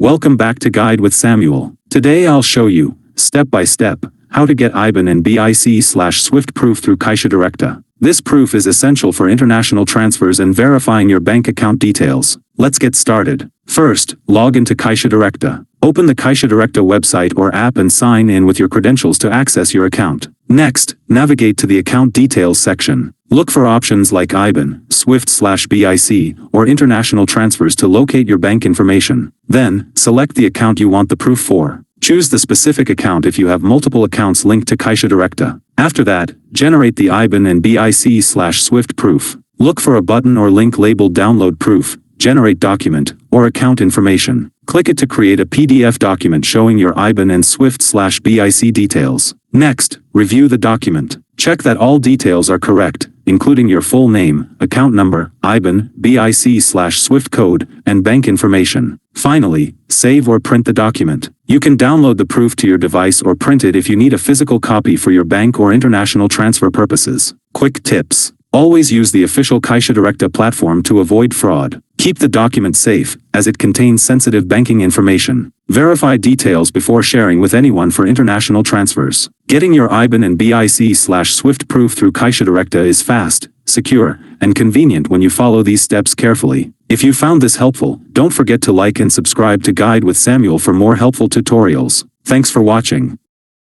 Welcome back to Guide with Samuel. Today I'll show you, step by step, how to get IBAN and BIC/SWIFT proof through CaixaDirecta. This proof is essential for international transfers and verifying your bank account details. Let's get started. First, log into CaixaDirecta. Open the CaixaDirecta website or app and sign in with your credentials to access your account. Next, navigate to the Account Details section. Look for options like IBAN, SWIFT/BIC, or international transfers to locate your bank information. Then, select the account you want the proof for. Choose the specific account if you have multiple accounts linked to CaixaDirecta. After that, generate the IBAN and BIC/SWIFT proof. Look for a button or link labeled Download Proof, Generate Document, or Account Information. Click it to create a PDF document showing your IBAN and SWIFT/BIC details. Next, review the document. Check that all details are correct, including your full name, account number, IBAN, BIC/SWIFT code, and bank information. Finally, save or print the document. You can download the proof to your device or print it if you need a physical copy for your bank or international transfer purposes. Quick tips. Always use the official CaixaDirecta platform to avoid fraud. Keep the document safe, as it contains sensitive banking information. Verify details before sharing with anyone for international transfers. Getting your IBAN and BIC/SWIFT proof through CaixaDirecta is fast, secure, and convenient when you follow these steps carefully. If you found this helpful, don't forget to like and subscribe to Guide with Samuel for more helpful tutorials. Thanks for watching.